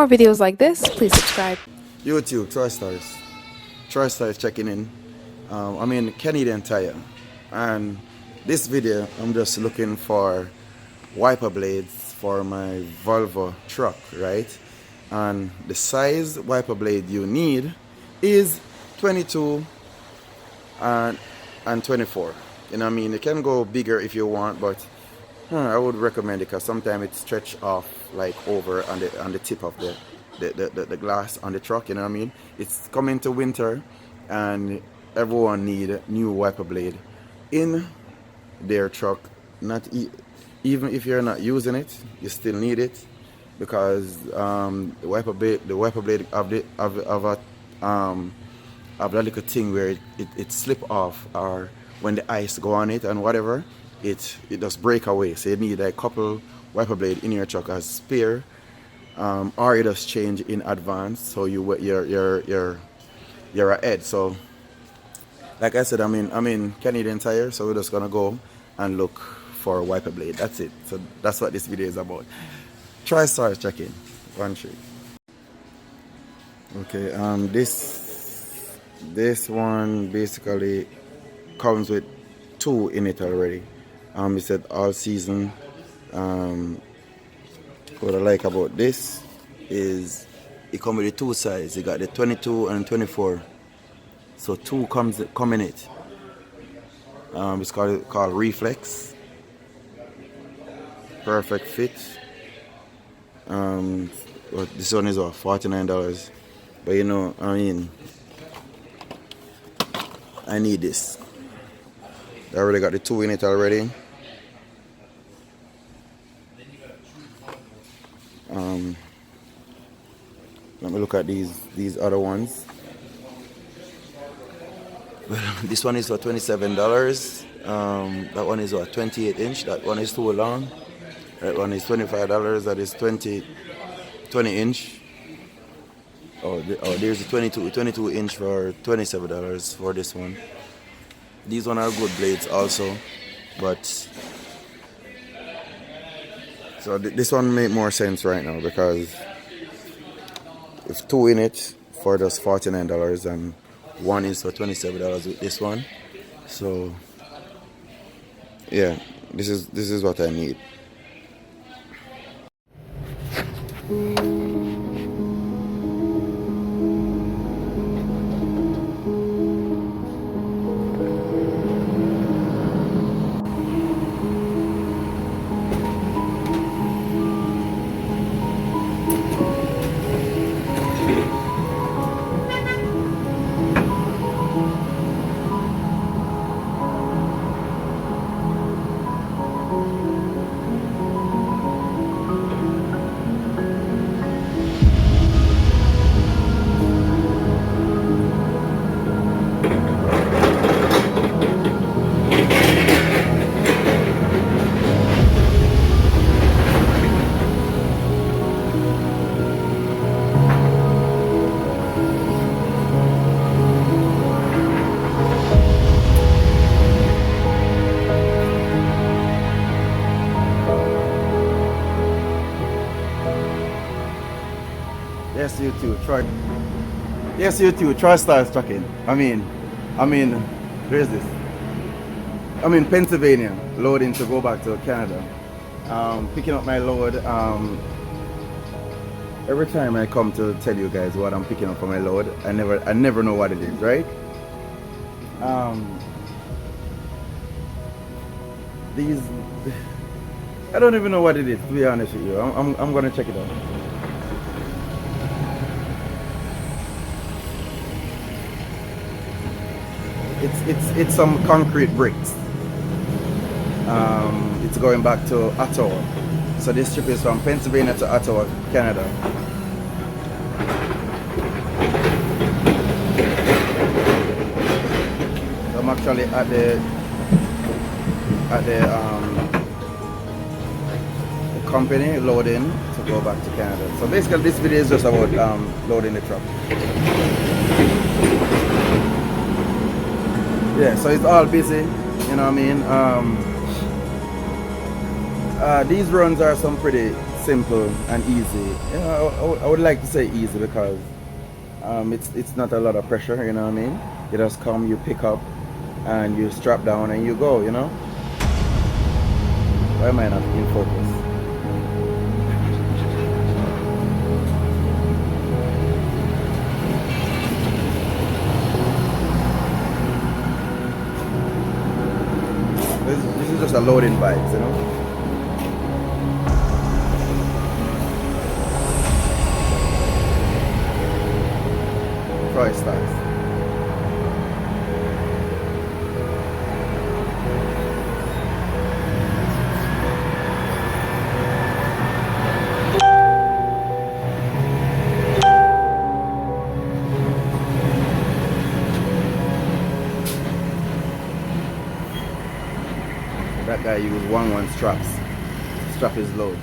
more videos like this, please subscribe. YouTube, TriStars. TriStars checking in. I'm in Canadian Tire. And this video, I'm just looking for wiper blades for my Volvo truck, right? And the size wiper blade you need is 22 and 24. You know what I mean? You can go bigger if you want, but I would recommend it because sometimes it stretch off like over on the tip of the glass on the truck. You know what I mean? It's coming to winter, and everyone need new wiper blade in their truck. Even if you're not using it, you still need it because the wiper blade of that little thing where it slip off, or when the ice go on it and whatever, it just break away. So you need a couple wiper blade in your truck as spare, or it does change in advance, so you're ahead. So like I said, I'm in Canadian Tire, so we're just gonna go and look for a wiper blade. That's it. So that's what this video is about. TriStars check-in. 1 3. Okay, this one basically comes with 2 in it already. It said all season. What I like about this is it comes with the 2 size. You got the 22 and 24. So 2 come in it. It's called Reflex. Perfect fit. Well, this one is what, $49. But you know, I need this. I already got the 2 in it already. Let me look at these other ones. This one is for $27. That one is what, 28 inch. That one is too long. That one is $25. That is 20 inch. There's a 22 inch for $27 for this one. These one are good blades also, but so this one make more sense right now because it's 2 in it for just $49 and 1 is for $27 with this one. So yeah, this is what I need. Yes, you too. TriStars trucking. Where's this? I'm in Pennsylvania, loading to go back to Canada. Picking up my load. Every time I come to tell you guys what I'm picking up for my load, I never know what it is, right? These, I don't even know what it is, to be honest with you. I'm gonna check it out. It's some concrete bricks. It's going back to Ottawa. So this trip is from Pennsylvania to Ottawa, Canada. I'm actually at the company loading to go back to Canada. So basically this video is just about loading the truck. Yeah, so it's all busy, you know what I mean? These runs are some pretty simple and easy. You know, I would like to say easy because it's not a lot of pressure. You know what I mean? You just come, you pick up, and you strap down and you go. You know. Why am I not in focus? This is just a loading bikes, you know. Troy stars. That guy used one straps. Strap his load.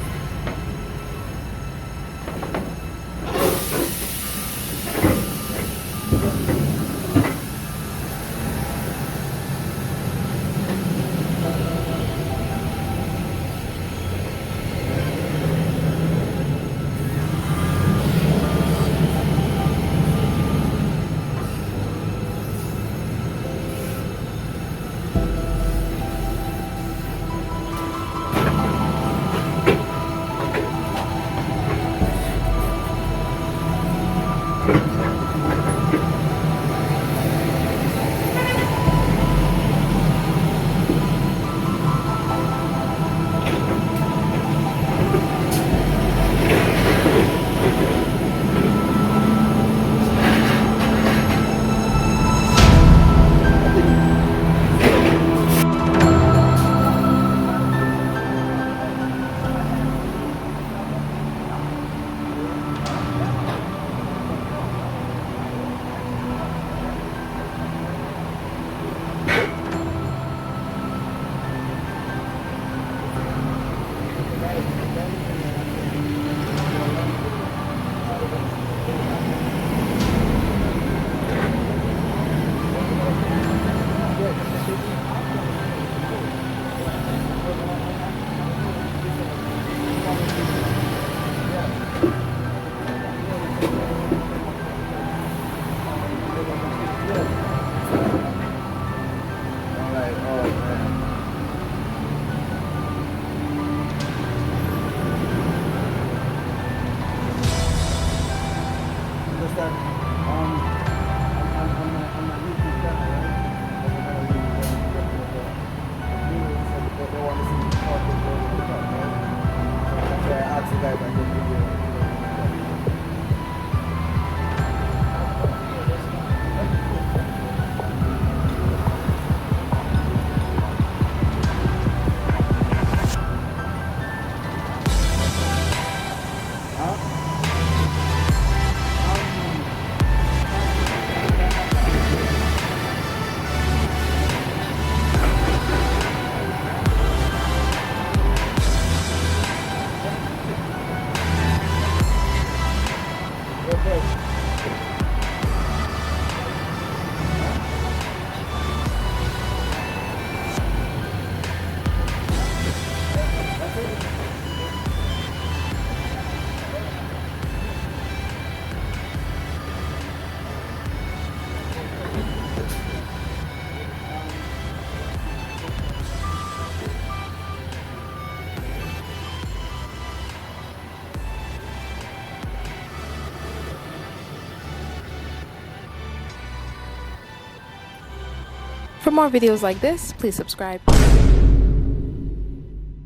For more videos like this, please subscribe.